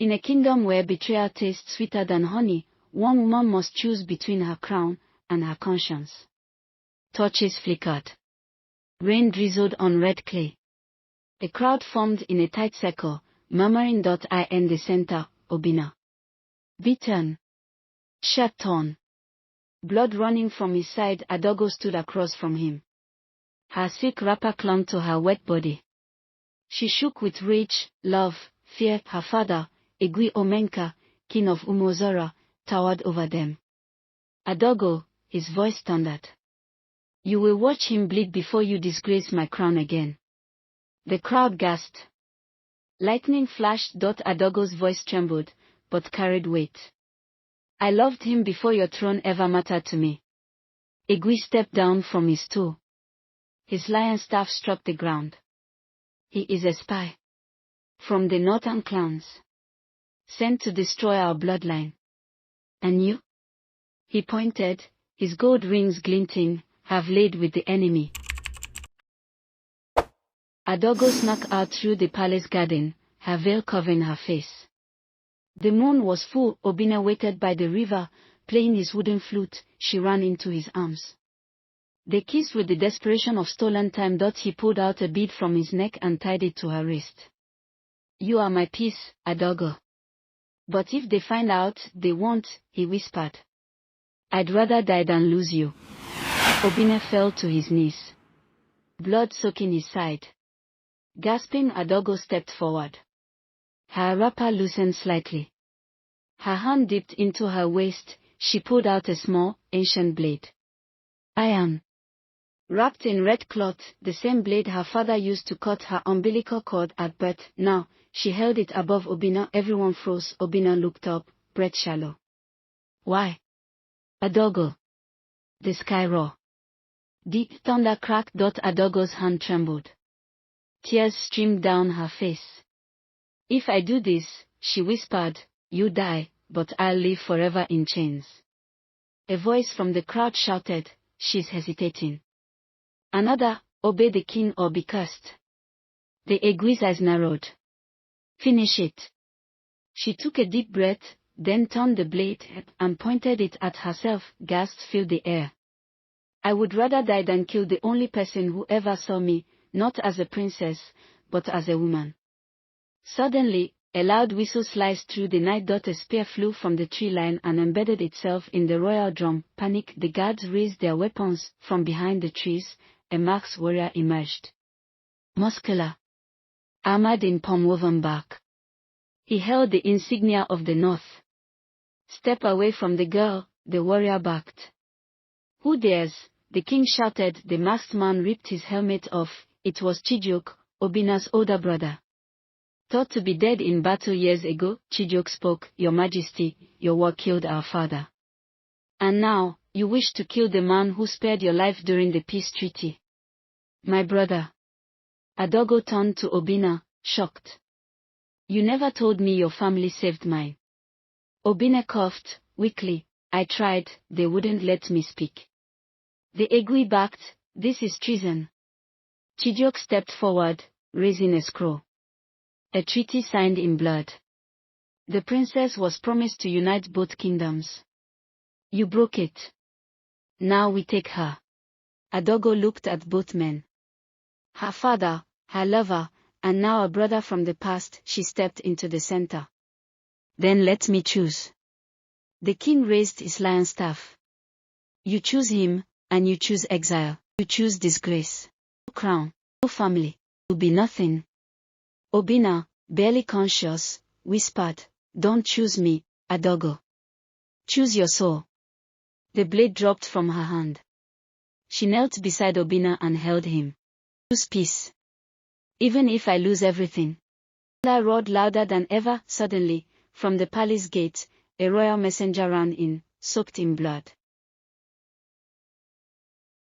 In a kingdom where betrayal tastes sweeter than honey, one woman must choose between her crown and her conscience. Torches flickered. Rain drizzled on red clay. A crowd formed in a tight circle, murmuring. In the center, Obinna. Beaten. Shirt torn. Blood running from his side, Adaugo stood across from him. Her silk wrapper clung to her wet body. She shook with rage, love, fear. Her father, Egui Omenka, king of Umuozara, towered over them. Adaugo, his voice thundered. You will watch him bleed before you disgrace my crown again. The crowd gasped. Lightning flashed. Adaugo's voice trembled, but carried weight. I loved him before your throne ever mattered to me. Egui stepped down from his stool. His lion staff struck the ground. He is a spy. From the northern clans. Sent to destroy our bloodline. And you? He pointed, his gold rings glinting, have laid with the enemy. Adaugo snuck out through the palace garden, her veil covering her face. The moon was full. Obinna waited by the river, playing his wooden flute. She ran into his arms. They kissed with the desperation of stolen time. He pulled out a bead from his neck and tied it to her wrist. You are my peace, Adaugo. But if they find out, they won't, he whispered. I'd rather die than lose you. Obinna fell to his knees. Blood soaking his side. Gasping, Adaugo stepped forward. Her wrapper loosened slightly. Her hand dipped into her waist. She pulled out a small, ancient blade. Iron. Wrapped in red cloth, the same blade her father used to cut her umbilical cord at birth. Now, she held it above Obinna. Everyone froze. Obinna looked up, breath shallow. Why? Adaugo. The sky roared. Deep thunder cracked. Adaugo's hand trembled. Tears streamed down her face. If I do this, she whispered, you die, but I'll live forever in chains. A voice from the crowd shouted, she's hesitating. Another, obey the king or be cursed. The Egui's eyes narrowed. Finish it. She took a deep breath, then turned the blade and pointed it at herself. Gasps filled the air. I would rather die than kill the only person who ever saw me, not as a princess, but as a woman. Suddenly, a loud whistle sliced through the night. A spear flew from the tree line and embedded itself in the royal drum. Panic, the guards raised their weapons. From behind the trees, a masked warrior emerged. Muscular. Armored in palm-woven bark. He held the insignia of the north. Step away from the girl, the warrior barked. Who dares? The king shouted. The masked man ripped his helmet off. It was Chijioke, Obinna's older brother. Thought to be dead in battle years ago, Chijioke spoke. Your Majesty, your war killed our father. And now, you wish to kill the man who spared your life during the peace treaty. My brother. Adaugo turned to Obinna, shocked. You never told me your family saved mine. Obinna coughed, weakly. I tried, they wouldn't let me speak. The Egui barked, this is treason. Chijioke stepped forward, raising a scroll. A treaty signed in blood. The princess was promised to unite both kingdoms. You broke it. Now we take her. Adaugo looked at both men. Her father, her lover, and now a brother from the past. She stepped into the center. Then let me choose. The king raised his lion staff. You choose him, and you choose exile. You choose disgrace. No crown, no family, will be nothing. Obinna, barely conscious, whispered, don't choose me, Adaugo. Choose your soul. The blade dropped from her hand. She knelt beside Obinna and held him. Choose peace. Even if I lose everything. Thunder roared louder than ever. Suddenly, from the palace gate, a royal messenger ran in, soaked in blood.